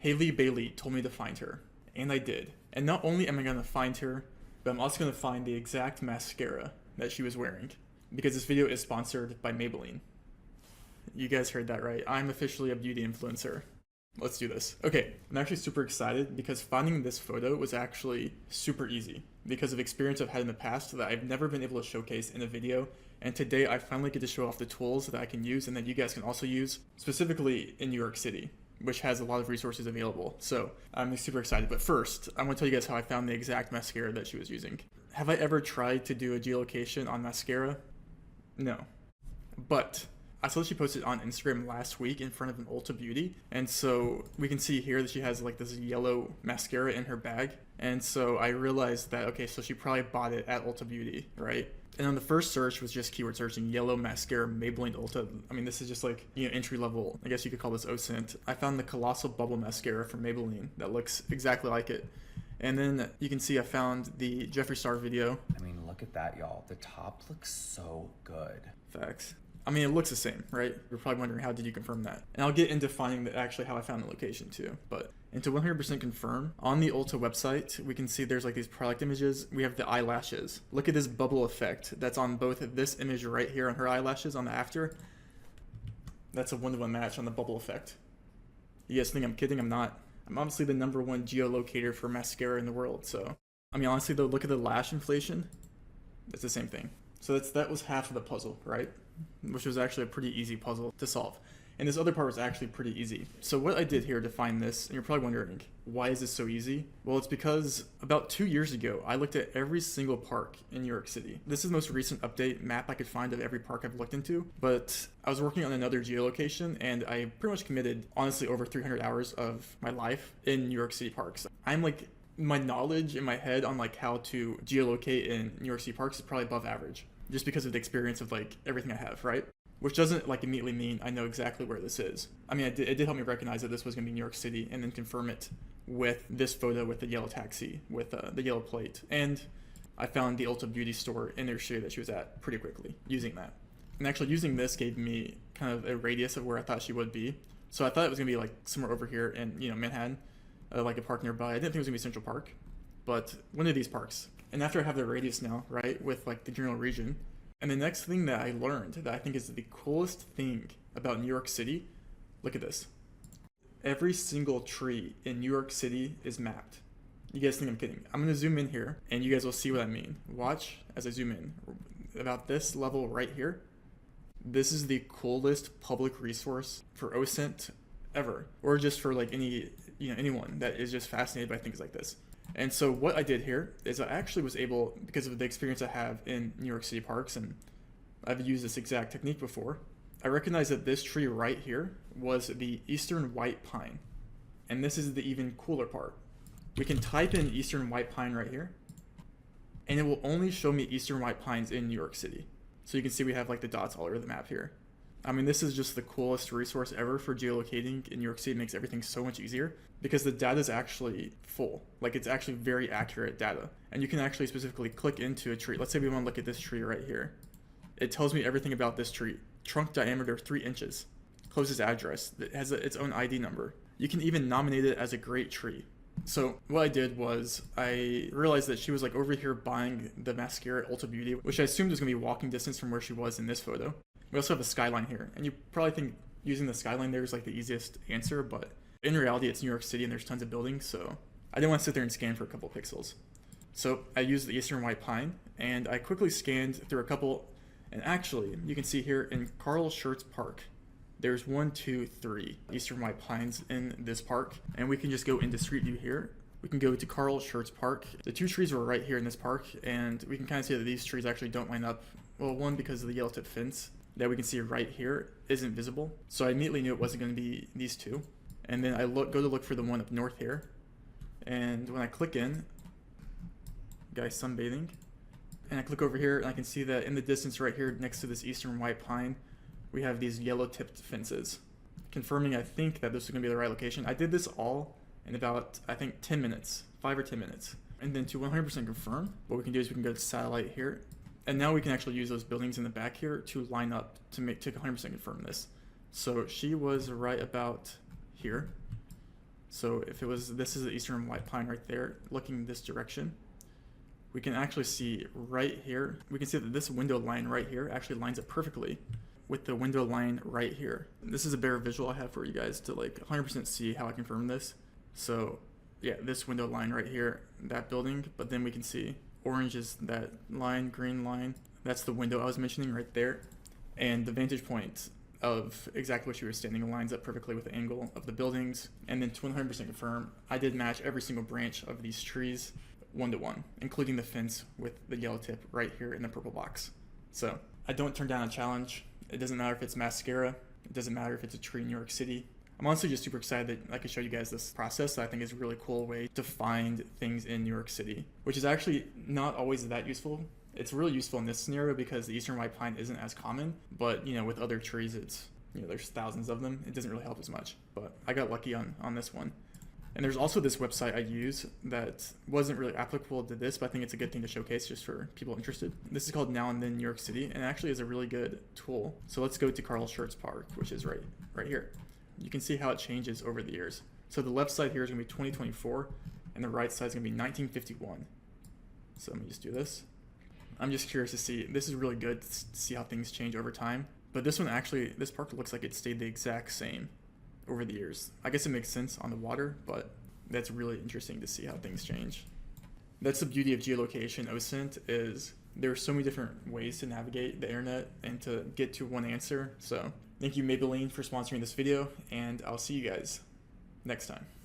Haley Bailey told me to find her, and I did. And not only am I going to find her, but I'm also going to find the exact mascara that she was wearing, because this video is sponsored by Maybelline. You guys heard that right. I'm officially a beauty influencer. Let's do this. Okay, I'm actually super excited because finding this photo was actually super easy because of experience I've had in the past that I've never been able to showcase in a video. And today I finally get to show off the tools that I can use and that you guys can also use, specifically in New York City, which has a lot of resources available. So I'm super excited. But first, I want to tell you guys how I found the exact mascara that she was using. Have I ever tried to do a geolocation on mascara? No. But I saw that she posted on Instagram last week in front of an Ulta Beauty. And so we can see here that she has like this yellow mascara in her bag. And so I realized that, okay, so she probably bought it at Ulta Beauty, right? And on the first search was just keyword searching yellow mascara Maybelline Ulta. I mean, this is just like, entry level. I guess you could call this OSINT. I found the Colossal Bubble Mascara from Maybelline that looks exactly like it. And then you can see I found the Jeffree Star video. I mean, look at that, y'all. The top looks so good. Facts. I mean, it looks the same, right? You're probably wondering, how did you confirm that? And I'll get into finding actually how I found the location too. But and to 100% confirm, on the Ulta website, we can see there's like these product images. We have the eyelashes. Look at this bubble effect that's on both this image right here on her eyelashes on the after. That's a one-to-one match on the bubble effect. You guys think I'm kidding? I'm not. I'm obviously the #1 geolocator for mascara in the world. So, I mean, honestly though, look at the lash inflation. It's the same thing. So that was half of the puzzle, right? Which was actually a pretty easy puzzle to solve. And this other part was actually pretty easy. So what I did here to find this, and you're probably wondering, why is this so easy? Well, it's because about 2 years ago, I looked at every single park in New York City. This is the most recent update map I could find of every park I've looked into, but I was working on another geolocation, and I pretty much committed, honestly, over 300 hours of my life in New York City parks. I'm like, my knowledge in my head on like how to geolocate in New York City parks is probably above average, just because of the experience of like everything I have, right? Which doesn't like immediately mean I know exactly where this is. I mean, it did help me recognize that this was gonna be New York City and then confirm it with this photo with the yellow taxi, with the yellow plate. And I found the Ulta Beauty store in their street that she was at pretty quickly using that. And actually using this gave me kind of a radius of where I thought she would be. So I thought it was gonna be like somewhere over here in, Manhattan, like a park nearby. I didn't think it was gonna be Central Park, but one of these parks. And after I have the radius now, right, with like the general region, and the next thing that I learned that I think is the coolest thing about New York City, look at this. Every single tree in New York City is mapped. You guys think I'm kidding? I'm gonna zoom in here and you guys will see what I mean. Watch as I zoom in. About this level right here, this is the coolest public resource for OSINT ever, or just for like anyone that is just fascinated by things like this. And so what I did here is I actually was able, because of the experience I have in New York City parks, and I've used this exact technique before, I recognized that this tree right here was the Eastern White Pine. And this is the even cooler part. We can type in Eastern White Pine right here, and it will only show me Eastern White Pines in New York City. So you can see we have like the dots all over the map here. I mean, this is just the coolest resource ever for geolocating in New York City. It makes everything so much easier because the data is actually full. Like, it's actually very accurate data. And you can actually specifically click into a tree. Let's say we want to look at this tree right here. It tells me everything about this tree. Trunk diameter 3 inches. Closest address. It has its own ID number. You can even nominate it as a great tree. So what I did was I realized that she was like over here buying the mascara at Ulta Beauty, which I assumed was going to be walking distance from where she was in this photo. We also have a skyline here, and you probably think using the skyline there is like the easiest answer, but in reality it's New York City and there's tons of buildings, so I didn't want to sit there and scan for a couple pixels. So I used the Eastern White Pine, and I quickly scanned through a couple, and actually you can see here in Carl Schurz Park, there's 1, 2, 3 Eastern White Pines in this park, and we can just go into Street View here. We can go to Carl Schurz Park. The 2 trees were right here in this park, and we can kind of see that these trees actually don't line up. Well, one, because of the yellow tip fence that we can see right here isn't visible. So I immediately knew it wasn't going to be these 2. And then I go to look for the one up north here. And when I click in, guys sunbathing, and I click over here and I can see that in the distance right here next to this Eastern White Pine, we have these yellow tipped fences, confirming I think that this is going to be the right location. I did this all in about, I think, 10 minutes, 5 or 10 minutes. And then to 100% confirm, what we can do is we can go to satellite here. And now we can actually use those buildings in the back here to line up to 100% confirm this. So she was right about here. So if it was, this is the eastern white pine right there, looking this direction, we can actually see right here, we can see that this window line right here actually lines up perfectly with the window line right here. This is a better visual I have for you guys to like 100% see how I confirm this. So yeah, this window line right here, that building, but then we can see orange is that line, green line, that's the window I was mentioning right there. And the vantage point of exactly what you were standing lines up perfectly with the angle of the buildings. And then to 100% confirm, I did match every single branch of these trees 1-to-1, including the fence with the yellow tip right here in the purple box. So I don't turn down a challenge. It doesn't matter if it's mascara. It doesn't matter if it's a tree in New York City. I'm honestly just super excited that I can show you guys this process that I think is a really cool way to find things in New York City, which is actually not always that useful. It's really useful in this scenario because the eastern white pine isn't as common, but you know, with other trees, it's, you know, there's thousands of them. It doesn't really help as much, but I got lucky on this one. And there's also this website I use that wasn't really applicable to this, but I think it's a good thing to showcase just for people interested. This is called Now and Then New York City, and it actually is a really good tool. So let's go to Carl Schurz Park, which is right here. You can see how it changes over the years. So the left side here is gonna be 2024, and the right side is gonna be 1951. So let me just do this. I'm just curious to see, this is really good to see how things change over time. But this one actually, this park looks like it stayed the exact same over the years. I guess it makes sense on the water, but that's really interesting to see how things change. That's the beauty of geolocation OSINT, is there are so many different ways to navigate the internet and to get to one answer. So thank you Maybelline for sponsoring this video, and I'll see you guys next time.